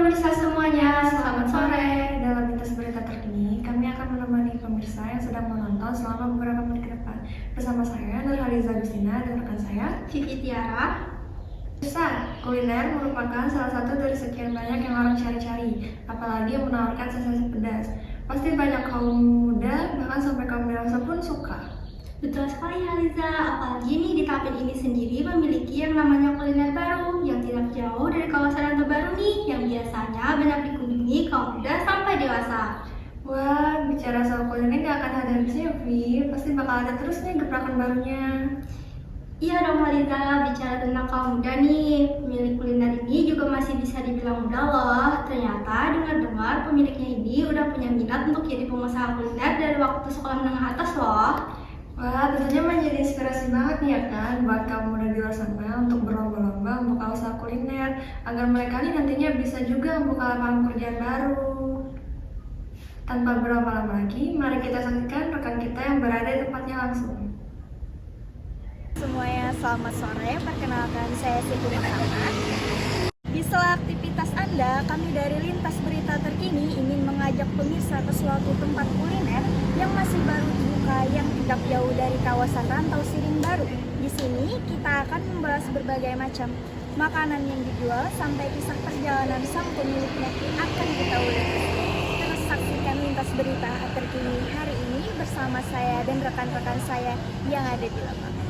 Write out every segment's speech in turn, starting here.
pemirsa semuanya, selamat sore. Dalam Lintas Berita Terkini, kami akan menemani pemirsa yang sedang menonton selama beberapa menit ke depan. Bersama saya, Nurhaliza Agustina, dan rekan saya, Cici Tiara. Pemirsa, kuliner merupakan salah satu dari sekian banyak yang orang cari-cari, apalagi yang menawarkan sensasi pedas. Pasti banyak kaum muda, bahkan sampai kaum dewasa pun suka. Betul sekali Haliza, apalagi nih di Tapin ini sendiri memiliki yang namanya kuliner baru yang tidak jauh dari kawasan Rantau Baru nih, yang biasanya banyak dikunjungi kaum muda sampai dewasa. Wah, bicara soal kuliner gak akan habisnya, Vi. Pasti bakal ada terus nih gebrakan barunya. Iya dong Haliza, bicara tentang kaum muda nih, pemilik kuliner ini juga masih bisa dibilang muda loh. Ternyata dengar-dengar pemiliknya ini udah punya minat untuk jadi pengusaha kuliner dari waktu sekolah menengah atas loh. Wah, tentunya menjadi inspirasi banget nih ya kan buat kamu muda di luar sana untuk berlomba-lomba membuka usaha kuliner agar mereka nih nantinya bisa juga membuka lapangan pekerjaan baru. Tanpa berlama-lama lagi, mari kita saksikan rekan kita yang berada di tempatnya langsung. Semuanya selamat sore, perkenalkan saya Siti Muhammad. Di sela aktivitas Anda, kami dari Lintas Berita Terkini ingin mengajak pemirsa ke suatu tempat kuliner yang masih baru dibuka yang tidak jauh dari kawasan Rantau Siring Baru. Di sini kita akan membahas berbagai macam makanan yang dijual sampai kisah perjalanan sang pemiliknya akan kita ulas. Terus saksikan Lintas Berita Terkini hari ini bersama saya dan rekan-rekan saya yang ada di lapangan.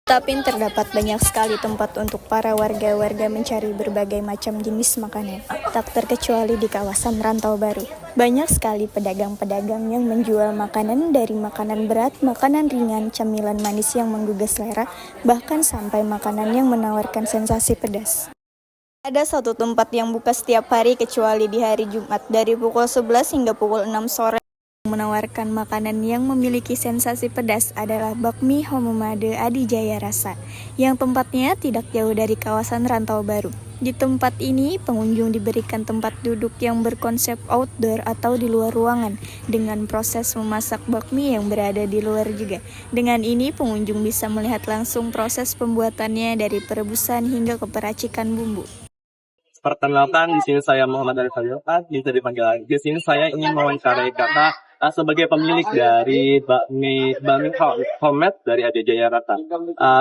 Tapi terdapat banyak sekali tempat untuk para warga-warga mencari berbagai macam jenis makanan, tak terkecuali di kawasan Rantau Baru. Banyak sekali pedagang-pedagang yang menjual makanan dari makanan berat, makanan ringan, camilan manis yang menggugah selera, bahkan sampai makanan yang menawarkan sensasi pedas. Ada satu tempat yang buka setiap hari kecuali di hari Jumat dari pukul 11 hingga pukul 6 sore. Menawarkan makanan yang memiliki sensasi pedas adalah bakmi Homomade Adi Jaya Rasa, yang tempatnya tidak jauh dari kawasan Rantau Baru. Di tempat ini, pengunjung diberikan tempat duduk yang berkonsep outdoor atau di luar ruangan, dengan proses memasak bakmi yang berada di luar juga. Dengan ini, pengunjung bisa melihat langsung proses pembuatannya dari perebusan hingga ke peracikan bumbu. Perkenalkan, di sini saya Muhammad Arif Fadilkan, bisa dipanggil lagi. Di sini saya ingin mewawancarai kakak sebagai pemilik dari bakmi homemade dari Adi Jaya Rasa.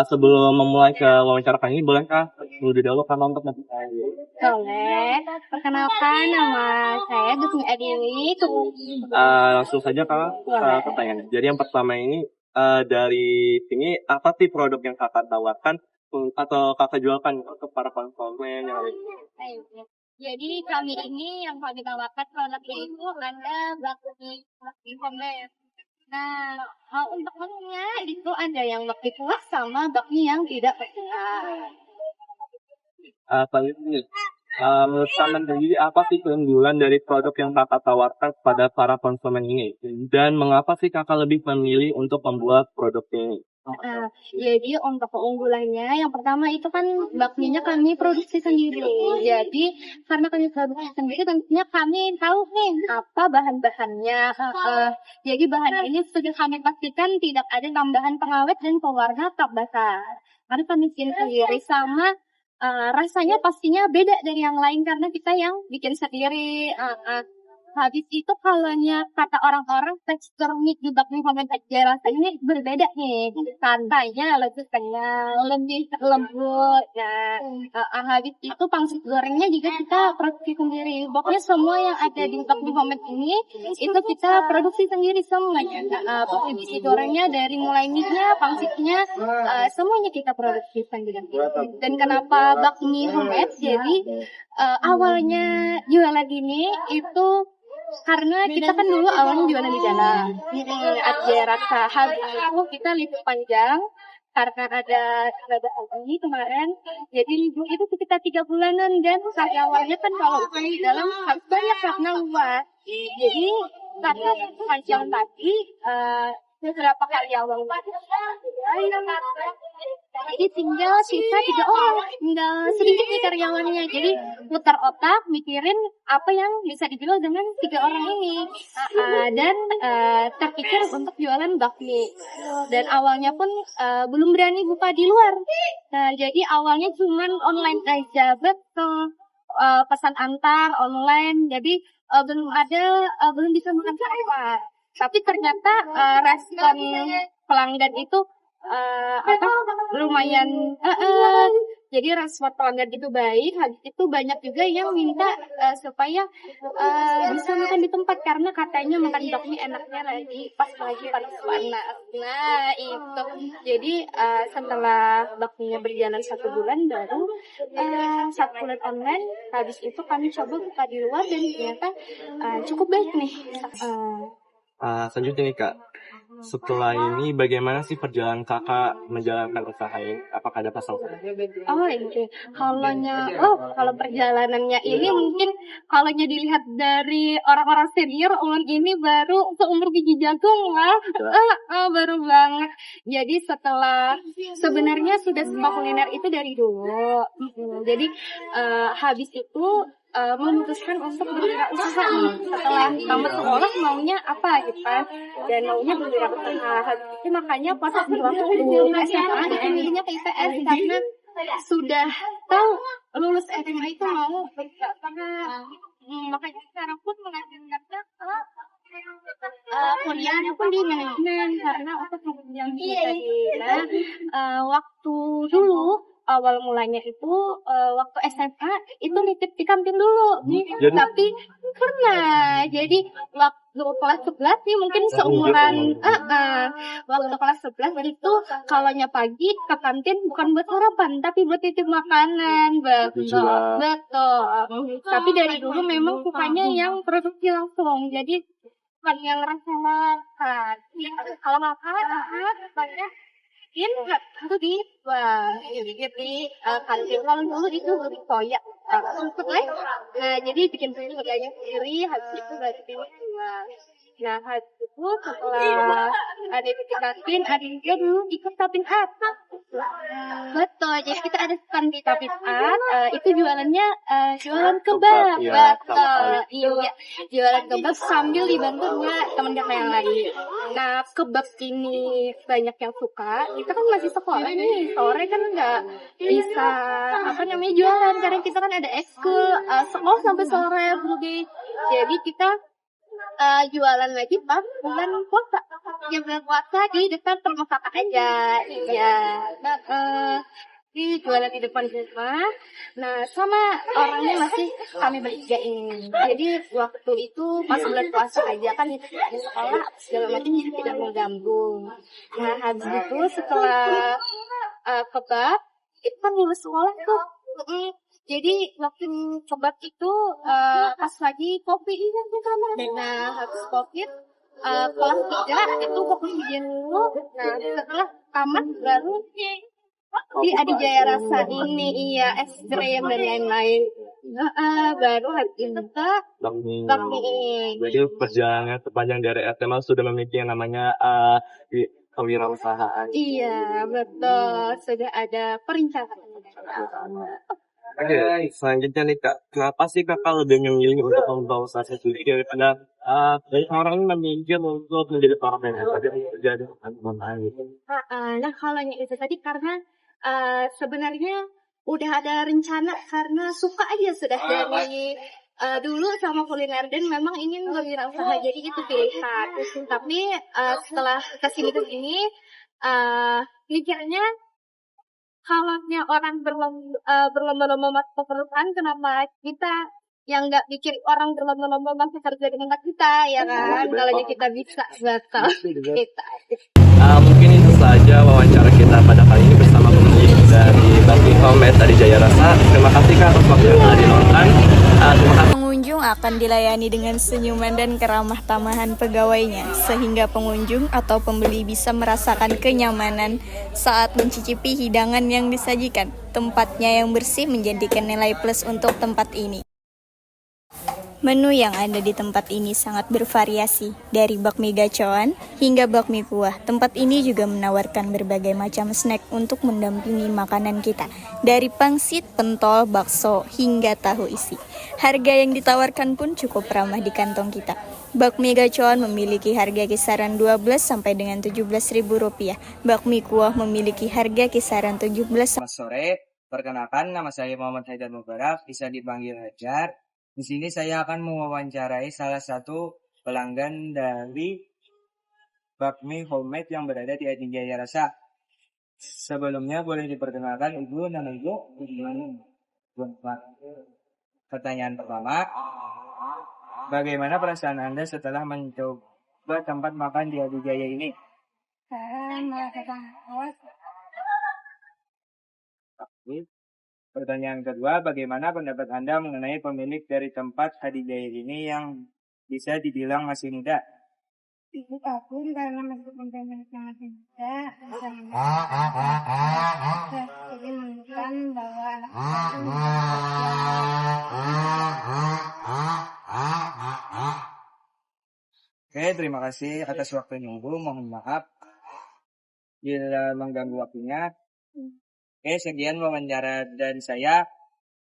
Sebelum memulai ke wawancara kali ini, bolehkah lebih dahulu kan untuk Boleh, perkenalkan nama saya Gusmi Adiwi. langsung saja kak pertanyaan. Jadi yang pertama ini dari sini apa sih produk yang kakak tawarkan atau kakak jualkan ke para konsumen yang ada? Jadi kami ini yang kami tawarkan produknya itu ada bakmi homemade. Nah, untuk menunya itu ada yang bakmi kuah sama bakmi yang tidak pedas. Selanjutnya, menurut kalian sendiri apa sih keunggulan dari produk yang kakak tawarkan kepada para konsumen ini? Dan mengapa sih kakak lebih memilih untuk membuat produk ini? Jadi untuk keunggulannya, yang pertama itu kan bakminya kami produksi sendiri. Jadi karena kami produksi sendiri, tentunya kami tahu nih apa bahan-bahannya. Jadi bahan ini sudah kami pastikan tidak ada tambahan pengawet dan pewarna tak basah. Karena kami bikin sendiri sama rasanya pastinya beda dari yang lain karena kita yang bikin sendiri. Habis itu kalaunya kata orang-orang tekstur mie di bakmi homemade aja rasanya berbeda nih. Santainya lebih kenyal, lebih lembut. Nah, habis itu pangsit gorengnya juga kita produksi sendiri. Pokoknya semua yang ada di bakmi homemade ini itu kita produksi sendiri semuanya. Pokoknya bisi gorengnya dari mulai mie-nya, pangsitnya, semuanya kita produksi sendiri. Dan kenapa bakmi homemade? Jadi awalnya jualan ini itu karena kita kan dulu awalnya jualan di dalam Adi Rasa. Habis itu kita libur panjang karena ada haji kemarin, jadi libur itu sekitar 3 bulanan dan karyawannya kan kalau di dalam harus banyak karena luas. Jadi karena panjang tadi beberapa karyawan jadi tinggal sisa 3 orang, tinggal sedikit nih karyawannya. Jadi putar otak mikirin apa yang bisa dijual dengan 3 orang ini. Dan terpikir untuk jualan bakmi. Dan awalnya pun belum berani buka di luar. Nah, jadi awalnya cuman online aja, betul. pesan antar online, jadi belum bisa makan apa. Tapi ternyata respon pelanggan itu lumayan, jadi respon pelanggan itu baik. Habis itu banyak juga yang minta supaya bisa makan di tempat karena katanya makan bakmi enaknya pas lagi panas-panas. Nah itu, jadi setelah bakminya berjalan 1 bulan, baru 1 bulan online. Habis itu kami coba buka di luar dan ternyata cukup baik nih. Selanjutnya nih Kak, setelah ini bagaimana sih perjalanan Kakak menjalankan usaha ini? Apakah ada pasang? Oh ini, kalau perjalanannya ini mungkin kalau dilihat dari orang-orang senior, Ulun ini baru seumur biji jagung lah, baru banget. Jadi sebenarnya sudah suka kuliner itu dari dulu. Jadi habis itu memutuskan untuk berwirausaha setelah tamat sekolah, maunya apa gitu kan, dan maunya berwirausaha. Jadi makanya pas waktu SMA milihnya ke IPS karena sudah tahu lulus SMA itu mau berwirausaha. Makanya sekarang pun mengajarkannya kuliahnya pun di manajemen karena untuk mengenyang tadi. Waktu dulu awal mulanya itu waktu SMA itu nitip di kantin dulu, tapi pernah jadi waktu kelas 11 nih mungkin seumuran waktu kelas 11 itu kalaunya pagi ke kantin bukan buat sarapan tapi buat titip makanan, betul. Tapi dari dulu memang sukanya yang produksi langsung, jadi bukan yang rasa makan. Kalau makan banyak itu di kantin. Kalau dulu itu beli soya untuk jadi bikin soyanya sendiri, habis itu baru dijual. Nah habis itu setelah ada di kantin, ada juga dulu ikut tapin art. Betul, jadi kita ada stand di tapin art, itu jualannya jualan kebab. Betul, iya, jualan kebab sambil dibantu sama teman-teman yang lain. Nah kebab ini banyak yang suka. Kita kan masih sekolah nih, sore kan nggak bisa jualan karena kita kan ada ekskul sekolah sampai sore Budi. Jadi kita jualan lagi pas bulan puasa. Jam bulan puasa di depan rumah kakak aja. Iya. Di jualan di depan rumah. Nah, sama orangnya masih kami bertiga ini. Jadi waktu itu pas bulan puasa aja kan di sekolah segala macam jadi tidak mengganggu. Nah, habis itu setelah kebab itu kan lulus sekolah tuh. Jadi waktu kebab itu pas lagi COVID ini kan. Nah habis COVID kelas 3 itu fokus ujian dulu. Nah setelah tamat baru di Adijaya Rasa ini, iya, es krim dan lain-lain. Baru habis itu ke bakmi. Jadi perjalanan sepanjang dari SMA sudah memiliki yang namanya kewirausahaan. Iya betul, sudah ada perencanaan. Oke, selanjutnya nih Kak, kenapa sih Kakak lebih memilih untuk membawa usaha sendiri daripada orang memilih untuk menjadi seorang manajer jadi gitu? Nah kalau itu tadi karena sebenarnya udah ada rencana karena suka aja sudah dari dulu sama kuliner dan memang ingin berwirausaha, jadi itu pilihan. Tapi setelah kesini mikirnya kalau orang berlomba-lomba masuk perusahaan, kenapa kita yang nggak pikir orang berlomba-lomba masuk kerja di tempat kita, ya kan? Kalau kita bisa, betul. Kita. Mungkin itu saja wawancara kita pada kali ini bersama pemilik dari Bakmi Homemade Adijaya Rasa. Terima kasih Kak atas waktu yang telah diluangkan. Terima kasih. Pengunjung akan dilayani dengan senyuman dan keramah tamahan pegawainya, sehingga pengunjung atau pembeli bisa merasakan kenyamanan saat mencicipi hidangan yang disajikan. Tempatnya yang bersih menjadikan nilai plus untuk tempat ini. Menu yang ada di tempat ini sangat bervariasi, dari bakmi gacoan hingga bakmi kuah. Tempat ini juga menawarkan berbagai macam snack untuk mendampingi makanan kita, dari pangsit, pentol, bakso, hingga tahu isi. Harga yang ditawarkan pun cukup ramah di kantong kita. Bakmi gacoan memiliki harga kisaran 12 sampai dengan Rp17.000. Bakmi kuah memiliki harga kisaran 17 Selamat sore, Perkenalkan, nama saya Muhammad Haidar Mubarak, bisa dipanggil Hajar. Di sini saya akan mewawancarai salah satu pelanggan dari bakmi homemade yang berada di Adi Jaya Rasa. Sebelumnya boleh diperkenalkan Ibu, nama Ibu? Pertanyaan pertama, bagaimana perasaan Anda setelah mencoba tempat makan di Adi Jaya ini? Pertanyaan kedua, bagaimana pendapat Anda mengenai pemilik dari tempat Adi Jaya ini yang bisa dibilang masih muda? Ibu aku karena masih pemilik yang masih muda, jadi menunjukkan bahwa anak Oke, terima kasih atas waktunya Ibu. Mohon maaf bila mengganggu waktunya. Oke, sekian wawancara dari saya.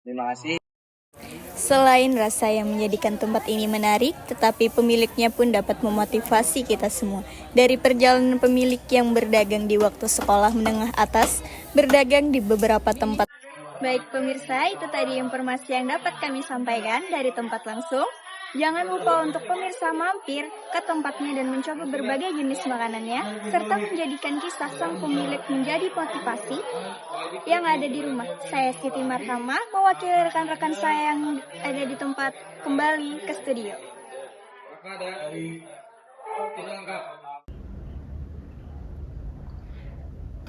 Terima kasih. Selain rasa yang menjadikan tempat ini menarik, tetapi pemiliknya pun dapat memotivasi kita semua. Dari perjalanan pemilik yang berdagang di waktu sekolah menengah atas, berdagang di beberapa tempat. Baik pemirsa, itu tadi informasi yang dapat kami sampaikan dari tempat langsung. Jangan lupa untuk pemirsa mampir ke tempatnya dan mencoba berbagai jenis makanannya, serta menjadikan kisah sang pemilik menjadi motivasi yang ada di rumah. Saya Siti Marhamah, mewakili rekan-rekan saya yang ada di tempat, kembali ke studio.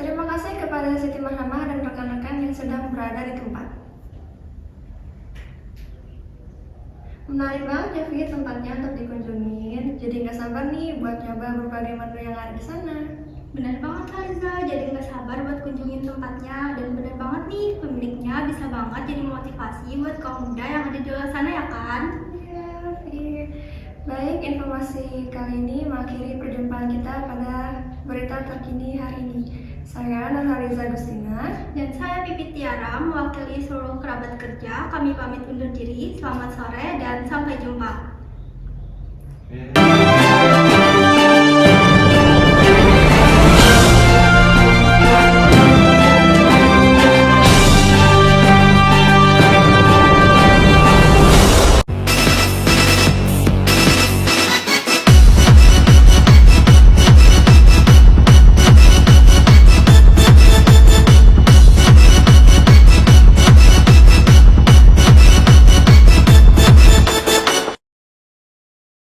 Terima kasih kepada Siti Marhamah dan rekan-rekan yang sedang berada di tempat. Menarik banget ya Vi tempatnya untuk dikunjungin. Jadi nggak sabar nih buat nyoba berbagai menu yang ada di sana. Benar banget Liza, jadi nggak sabar buat kunjungin tempatnya. Dan benar banget nih, pemiliknya bisa banget jadi motivasi buat kaum muda yang ada di luar sana ya kan? Iya, Vi. Baik, informasi kali ini mengakhiri perjumpaan kita pada berita terkini hari ini. Saya Nurhaliza Gustina Dan saya Pipit Tiara, mewakili seluruh kerabat kerja. Kami pamit undur diri, selamat sore dan sampai jumpa.